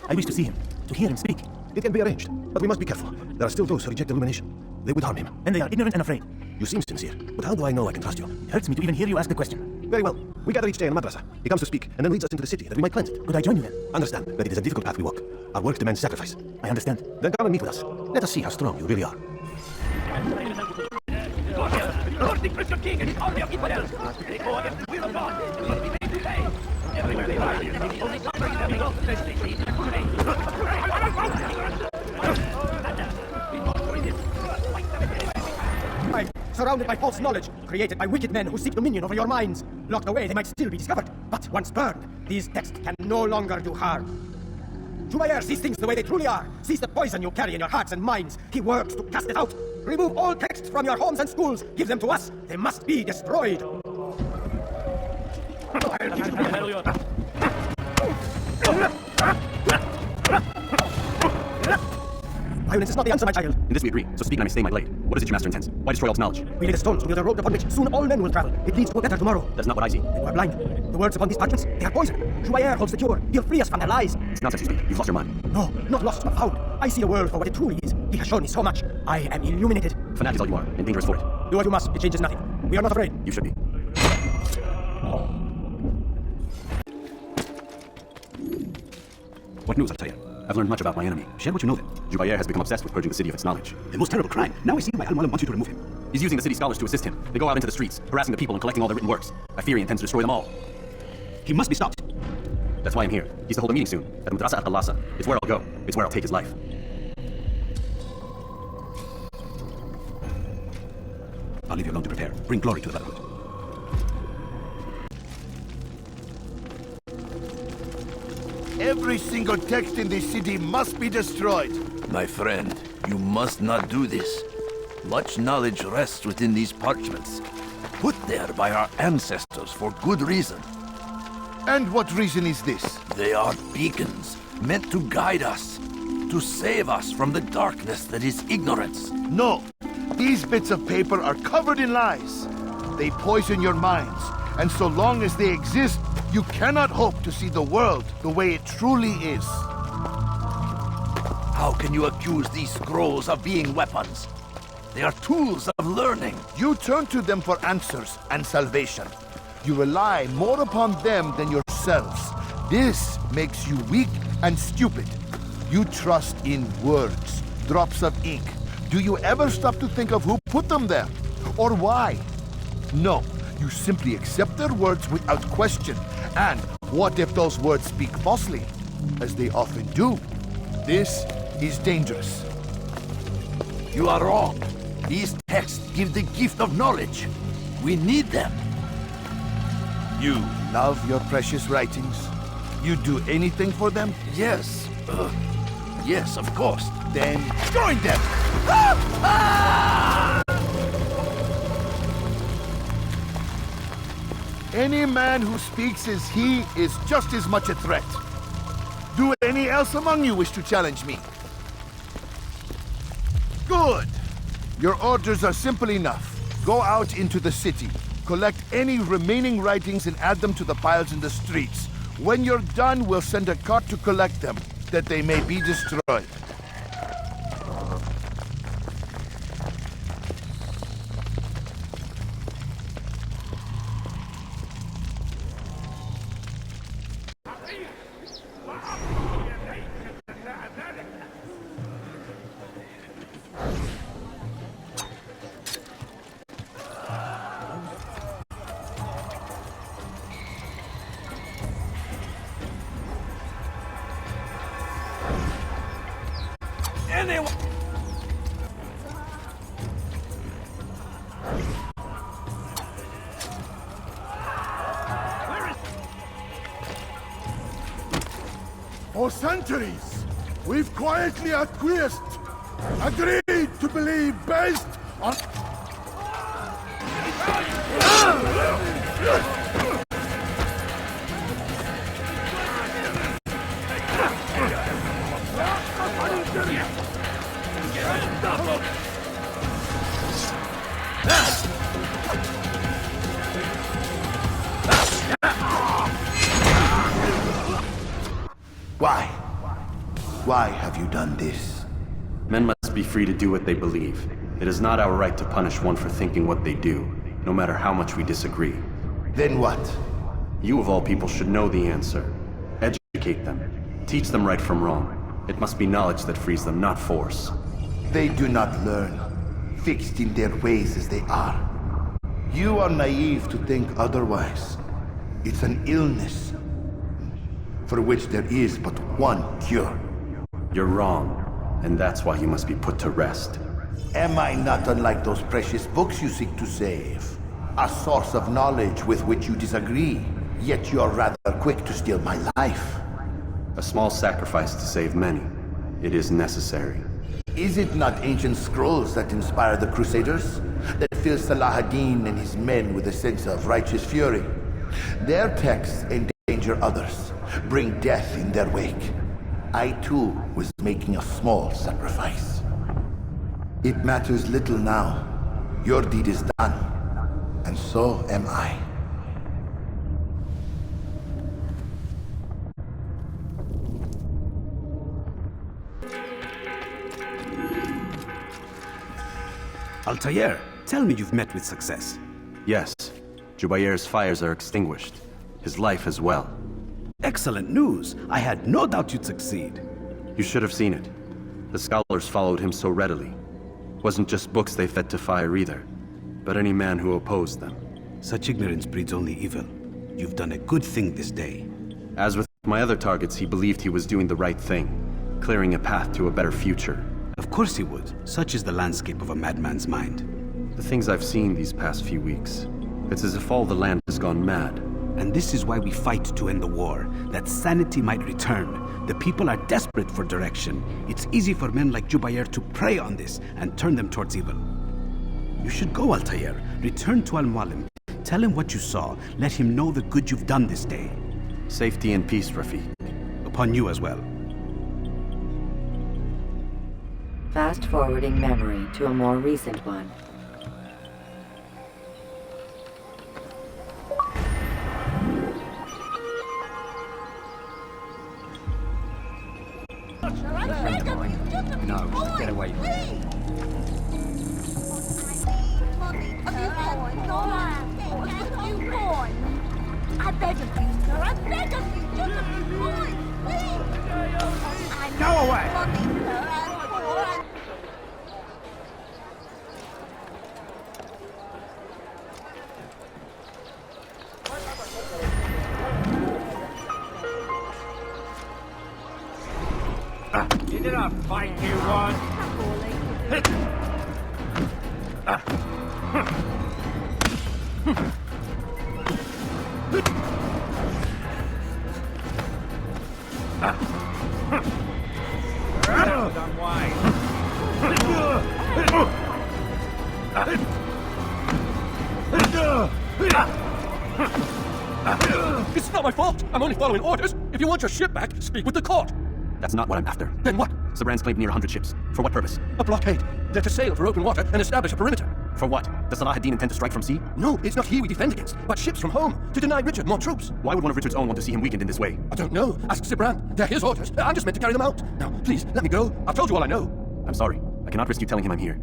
I wish to see him, to hear him speak. It can be arranged, but we must be careful. There are still those who reject illumination. They would harm him. And they are ignorant and afraid. You seem sincere, but how do I know I can trust you? It hurts me to even hear you ask the question. Very well. We gather each day in a madrasa. He comes to speak, and then leads us into the city, that we might cleanse it. Could I join you then? Understand that it is a difficult path we walk. Our work demands sacrifice. I understand. Then come and meet with us. Let us see how strong you really are. Surrounded by false knowledge, created by wicked men who seek dominion over your minds. Locked away, they might still be discovered. But once burned, these texts can no longer do harm. Jubair sees things the way they truly are. Sees the poison you carry in your hearts and minds. He works to cast it out. Remove all texts from your homes and schools. Give them to us. They must be destroyed. Violence is not the answer, my child. In this we agree, so speak and I may stay my blade. What is it your master intends? Why destroy all this knowledge? We lay the stones to build a road upon which soon all men will travel. It leads to a better tomorrow. That's not what I see. You are blind. The words upon these parchments, they are poison. Jubair holds the cure. He'll free us from their lies. It's nonsense you speak. You've lost your mind. No, not lost, but found. I see the world for what it truly is. He has shown me so much. I am illuminated. Fanatic is all you are, and dangerous for it. Do what you must. It changes nothing. We are not afraid. You should be. What news, Al-Tayyar? I've learned much about my enemy. Share what you know then. Jubair has become obsessed with purging the city of its knowledge. The most terrible crime. Now I see why Al-Mualim wants you to remove him. He's using the city scholars to assist him. They go out into the streets, harassing the people and collecting all their written works. I fear he intends to destroy them all. He must be stopped. That's why I'm here. He's to hold a meeting soon, at the Madrasa al-Khalasa. It's where I'll go. It's where I'll take his life. I'll leave you alone to prepare. Bring glory to the Brotherhood. Every single text in this city must be destroyed. My friend, you must not do this. Much knowledge rests within these parchments, put there by our ancestors for good reason. And what reason is this? They are beacons, meant to guide us, to save us from the darkness that is ignorance. No, these bits of paper are covered in lies. They poison your minds, and so long as they exist, you cannot hope to see the world the way it truly is. How can you accuse these scrolls of being weapons? They are tools of learning. You turn to them for answers and salvation. You rely more upon them than yourselves. This makes you weak and stupid. You trust in words, drops of ink. Do you ever stop to think of who put them there? Or why? No, you simply accept their words without question. And what if those words speak falsely? As they often do. This is dangerous. You are wrong. These texts give the gift of knowledge. We need them. You love your precious writings? You'd do anything for them? Yes. Yes, of course. Then join them! Any man who speaks as he is just as much a threat. Do any else among you wish to challenge me? Good! Your orders are simple enough. Go out into the city, collect any remaining writings and add them to the piles in the streets. When you're done, we'll send a cart to collect them, that they may be destroyed. For centuries, we've quietly acquiesced, agreed to believe based on... why have you done this? Men must be free to do what they believe. It is not our right to punish one for thinking what they do, no matter how much we disagree. Then what? You of all people should know the answer. Educate them. Teach them right from wrong. It must be knowledge that frees them, not force. They do not learn, fixed in their ways as they are. You are naive to think otherwise. It's an illness for which there is but one cure. You're wrong, and that's why you must be put to rest. Am I not unlike those precious books you seek to save? A source of knowledge with which you disagree, yet you are rather quick to steal my life. A small sacrifice to save many. It is necessary. Is it not ancient scrolls that inspire the Crusaders? That fill Salah ad-Din and his men with a sense of righteous fury? Their texts endanger others, bring death in their wake. I too was making a small sacrifice. It matters little now. Your deed is done, and so am I. Altair, tell me you've met with success. Yes, Jubayr's fires are extinguished. His life as well. Excellent news. I had no doubt you'd succeed. You should have seen it. The scholars followed him so readily. Wasn't just books they fed to fire either, but any man who opposed them. Such ignorance breeds only evil. You've done a good thing this day. As with my other targets, he believed he was doing the right thing, clearing a path to a better future. Of course he would. Such is the landscape of a madman's mind. The things I've seen these past few weeks, it's as if all the land has gone mad. And this is why we fight to end the war, that sanity might return. The people are desperate for direction. It's easy for men like Jubayr to prey on this and turn them towards evil. You should go, Altair. Return to Al-Mualim. Tell him what you saw. Let him know the good you've done this day. Safety and peace, Rafiq. Upon you as well. Fast-forwarding memory to a more recent one. No, get away. I beg of you, sir. I beg of you, just a few coins, please. Go away. You did not fight, you want? It's not my fault. I'm only following orders. If you want your ship back, speak with the court. That's not what I'm after. Then what? Sabran's claimed near 100 ships. For what purpose? A blockade. They're to sail for open water and establish a perimeter. For what? Does Salah ad-Din intend to strike from sea? No, it's not he we defend against, but ships from home, to deny Richard more troops. Why would one of Richard's own want to see him weakened in this way? I don't know. Ask Sabran. They're his orders. I'm just meant to carry them out. Now, please, let me go. I've told you all I know. I'm sorry. I cannot risk you telling him I'm here.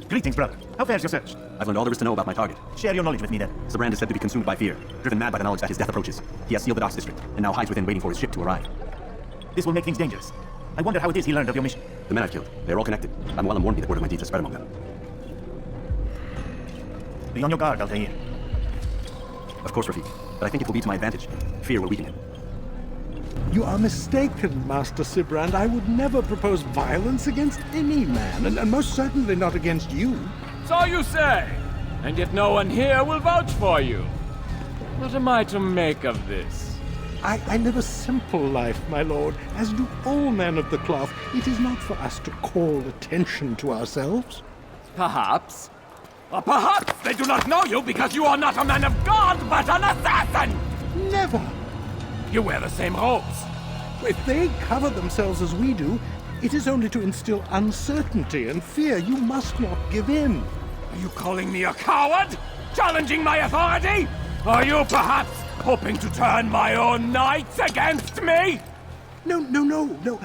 Greetings, brother. How fares your search? I've learned all there is to know about my target. Share your knowledge with me, then. Sabrand is said to be consumed by fear, driven mad by the knowledge that his death approaches. He has sealed the docks district, and now hides within waiting for his ship to arrive. This will make things dangerous. I wonder how it is he learned of your mission. The men I've killed, they are all connected. Al-Mualim warned me that word of my deeds has spread among them. Be on your guard, Altair. Of course, Rafiq, but I think it will be to my advantage. Fear will weaken him. You are mistaken, Master Sibrand. I would never propose violence against any man, and most certainly not against you. So you say, and yet no one here will vouch for you. What am I to make of this? I live a simple life, my lord, as do all men of the cloth. It is not for us to call attention to ourselves. Perhaps. Or perhaps they do not know you because you are not a man of God, but an assassin! Never! You wear the same robes. If they cover themselves as we do, it is only to instill uncertainty and fear. You must not give in. Are you calling me a coward? Challenging my authority? Are you perhaps hoping to turn my own knights against me? No.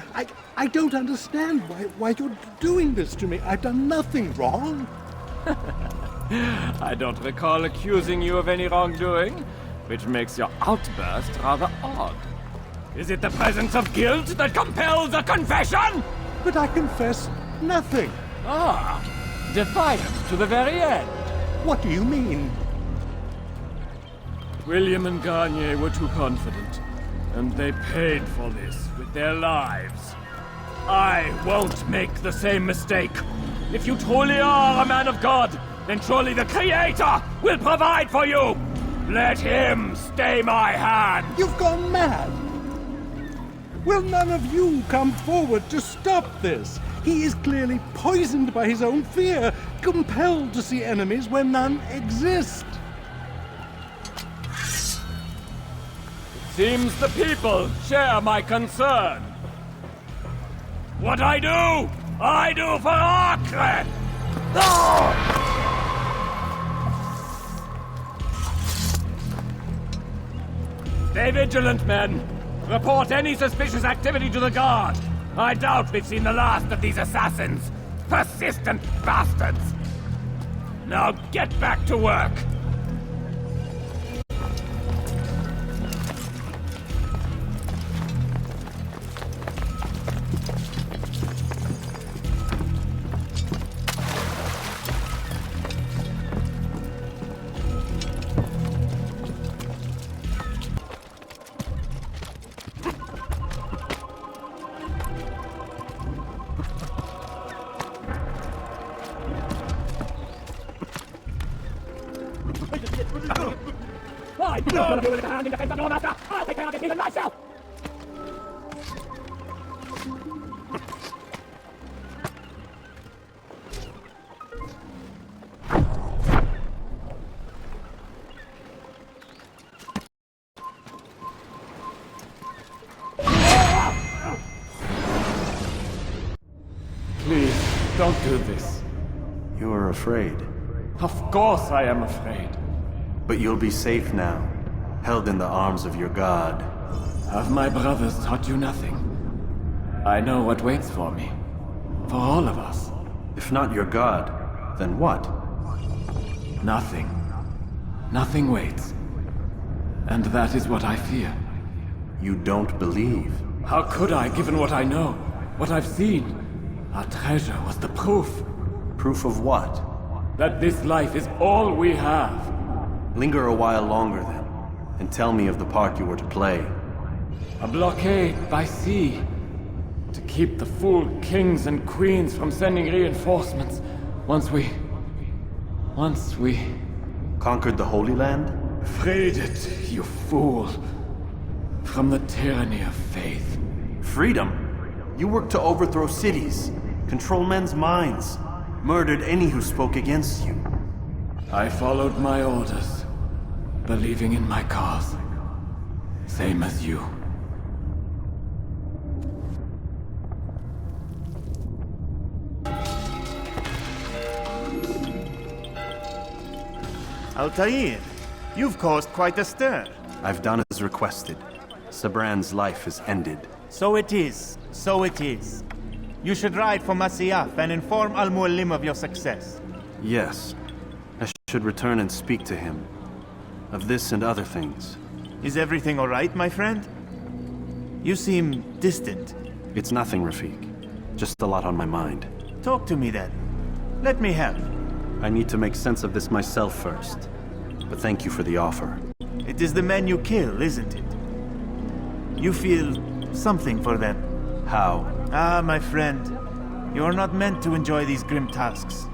I don't understand why you're doing this to me. I've done nothing wrong. I don't recall accusing you of any wrongdoing, which makes your outburst rather odd. Is it the presence of guilt that compels a confession? But I confess nothing. Ah, defiant to the very end. What do you mean? William and Garnier were too confident, and they paid for this with their lives. I won't make the same mistake. If you truly are a man of God, then surely the Creator will provide for you! Let him stay my hand! You've gone mad! Will none of you come forward to stop this? He is clearly poisoned by his own fear, compelled to see enemies where none exist. Seems the people share my concern. What I do for Acre! Stay vigilant, men. Report any suspicious activity to the guard. I doubt we've seen the last of these assassins. Persistent bastards. Now get back to work. I'll take care of it even myself! Please, don't do this. You are afraid. Of course I am afraid. But you'll be safe now, held in the arms of your god. Have my brothers taught you nothing? I know what waits for me. For all of us. If not your god, then what? Nothing. Nothing waits. And that is what I fear. You don't believe? How could I, given what I know? What I've seen? Our treasure was the proof. Proof of what? That this life is all we have. Linger a while longer then, and tell me of the part you were to play. A blockade by sea. To keep the fool kings and queens from sending reinforcements. Once we... Conquered the Holy Land? Freed it, you fool. From the tyranny of faith. Freedom? You worked to overthrow cities, control men's minds, murdered any who spoke against you. I followed my orders, believing in my cause. Same as you. Altair, you've caused quite a stir. I've done as requested. Sabran's life is ended. So it is. So it is. You should ride for Masyaf and inform Al-Mualim of your success. Yes. I should return and speak to him. Of this and other things. Is everything all right, my friend? You seem distant. It's nothing, Rafik. Just a lot on my mind. Talk to me then. Let me help. I need to make sense of this myself first. But thank you for the offer. It is the men you kill, isn't it? You feel something for them. How? Ah, my friend. You are not meant to enjoy these grim tasks.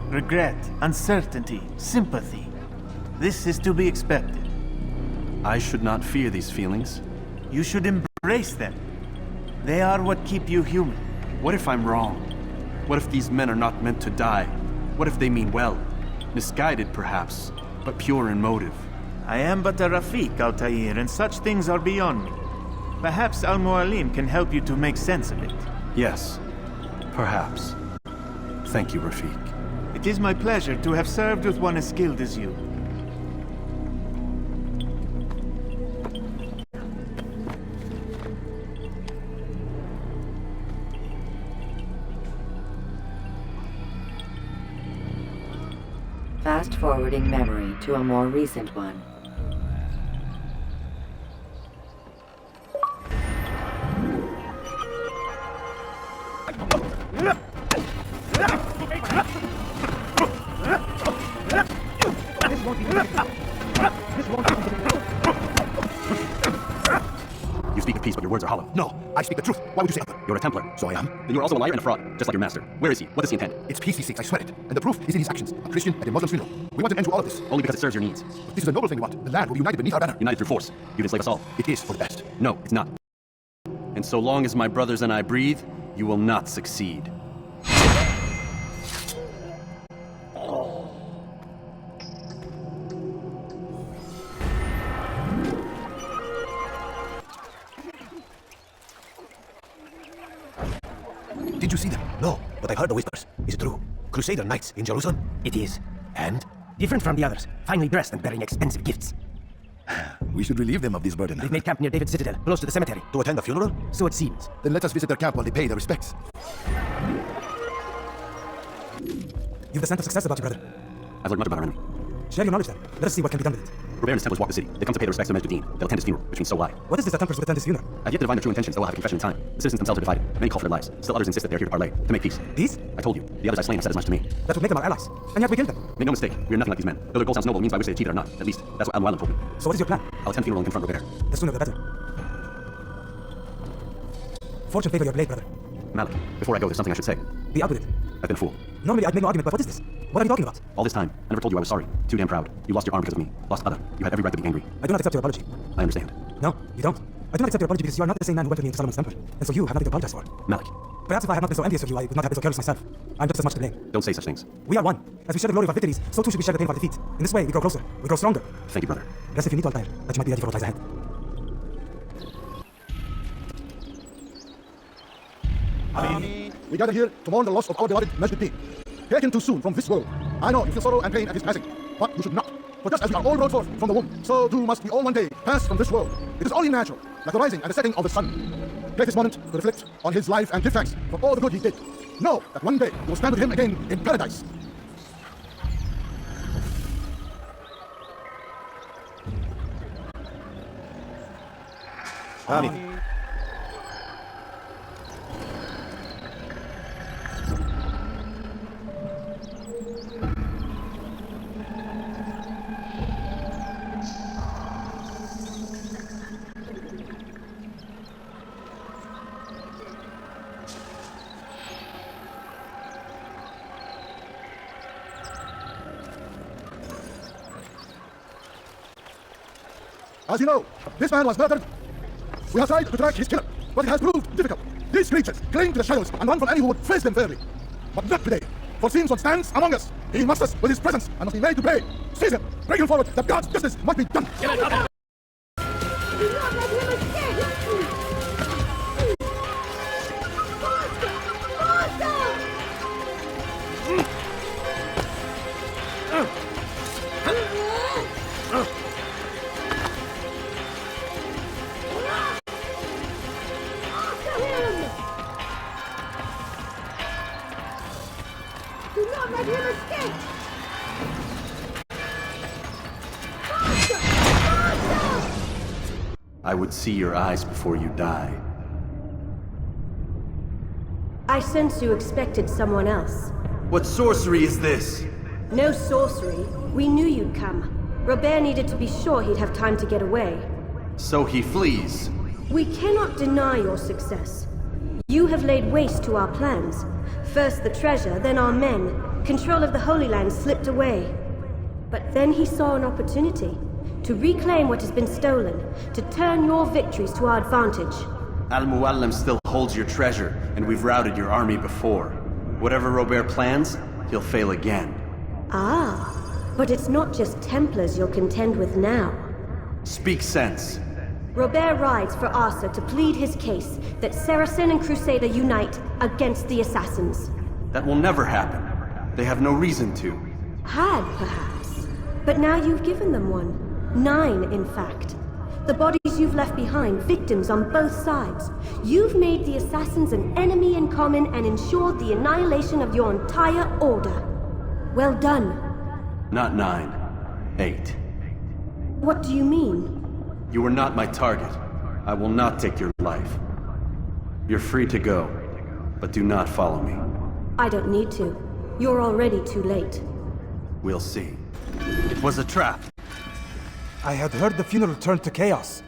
Regret, uncertainty, sympathy. This is to be expected. I should not fear these feelings. You should embrace them. They are what keep you human. What if I'm wrong? What if these men are not meant to die? What if they mean well? Misguided, perhaps, but pure in motive. I am but a Rafik, Altair, and such things are beyond me. Perhaps Al-Mualim can help you to make sense of it. Yes, perhaps. Thank you, Rafik. It is my pleasure to have served with one as skilled as you. Fast-forwarding memory to a more recent one. You speak of peace, but your words are hollow. No, I speak the truth. Why would you say other? You're a Templar. So I am. Then you're also a liar and a fraud, just like your master. Where is he? What does he intend? It's peace he seeks, I swear it. And the proof is in his actions. A Christian and a Muslim funeral. We want an end to all of this. Only because it serves your needs. But this is a noble thing we want. The land will be united beneath our banner. United through force. You'd enslave us all. It is for the best. No, it's not. And so long as my brothers and I breathe, you will not succeed. Did you see them? No, but I've heard the whispers. Is it true? Crusader knights in Jerusalem? It is. And? Different from the others. Finely dressed and bearing expensive gifts. We should relieve them of this burden. They've made camp near David's citadel, close to the cemetery. To attend the funeral? So it seems. Then let us visit their camp while they pay their respects. You've the scent of success about you, brother. I've learned much about our enemy. Share your knowledge then. Let us see what can be done with it. Robert and his Templars walk the city. They come to pay their respects to Dean. They'll attend his funeral, which means so will I. What is this that Templars would attend his funeral? I've yet to divine their true intentions, though I'll have a confession in time. The citizens themselves are divided. Many call for their lives. Still others insist that they're here to parley, to make peace. Peace? I told you. The others I've slain have said as much to me. That would make them our allies. And yet we killed them. Make no mistake, we are nothing like these men. Though their goal sounds noble, means by which they achieve it are not. At least, that's what Al-Mualim told me. So what is your plan? I'll attend the funeral and confront Robert. The sooner the better. Fortune favor your blade, brother. Malik, before I go, there's something I should say. Be out with it. I've been a fool. Normally I'd make no argument, but what is this? What are you talking about? All this time, I never told you I was sorry. Too damn proud. You lost your arm because of me. Lost Ada. You had every right to be angry. I do not accept your apology. I understand. No, you don't. I do not accept your apology because you are not the same man who welcomed me into Solomon's temple. And so you have nothing to apologize for. Malik, Perhaps if I had not been so envious of you, I would not have been so careless myself. I'm just as much to blame. don't say such things. We are one. As we share the glory of our victories, so too should we share the pain of our defeat. In this way, we grow closer. We grow stronger. Thank you, brother. Rest if you need to, Altair, that you might be ready for what lies ahead. We gather here to mourn the loss of our beloved Majd. Taken too soon from this world. I know you feel sorrow and pain at his passing, but you should not. For just as we are all brought forth from the womb, so too must we all one day pass from this world. It is only natural, like the rising and the setting of the sun. Take this moment to reflect on his life and give thanks for all the good he did. Know that one day you will stand with him again in paradise. Amen. As you know, this man was murdered. We have tried to track his killer, but it has proved difficult. These creatures cling to the shadows and run from any who would face them fairly. But not today, for since one stands among us, he must us with his presence and must be made to pay. Seize him, bring him forward, that God's justice might be done. I would see your eyes before you die. I sense you expected someone else. What sorcery is this? No sorcery. We knew you'd come. Robert needed to be sure he'd have time to get away. So he flees. We cannot deny your success. You have laid waste to our plans. First the treasure, then our men. Control of the Holy Land slipped away. But then he saw an opportunity to reclaim what has been stolen, to turn your victories to our advantage. Al-Mualim still holds your treasure, and we've routed your army before. Whatever Robert plans, he'll fail again. Ah, but it's not just Templars you'll contend with now. Speak sense. Robert rides for Asa to plead his case that Saracen and Crusader unite against the Assassins. That will never happen. They have no reason to. Had, perhaps. But now you've given them one. 9, in fact. The bodies you've left behind, victims on both sides. You've made the assassins an enemy in common and ensured the annihilation of your entire order. Well done. Not 9. 8. What do you mean? You were not my target. I will not take your life. You're free to go, but do not follow me. I don't need to. You're already too late. We'll see. It was a trap. I had heard the funeral turned to chaos.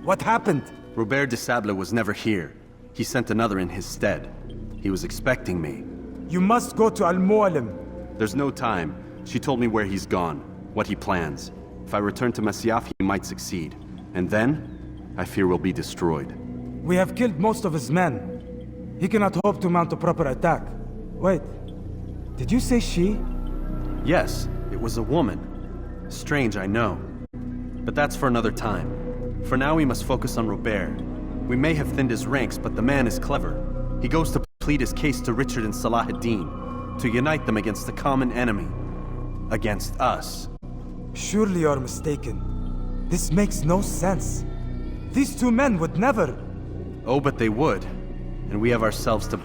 What happened? Robert de Sable was never here. He sent another in his stead. He was expecting me. You must go to Al-Mualim. There's no time. She told me where he's gone, what he plans. If I return to Masyaf, he might succeed. And then, I fear we'll be destroyed. We have killed most of his men. He cannot hope to mount a proper attack. Wait, did you say she? Yes, it was a woman. Strange, I know. But that's for another time. For now, we must focus on Robert. We may have thinned his ranks, but the man is clever. He goes to plead his case to Richard and Salah ad-Din, to unite them against the common enemy. Against us. Surely you're mistaken. This makes no sense. These two men would never... Oh, but they would. And we have ourselves to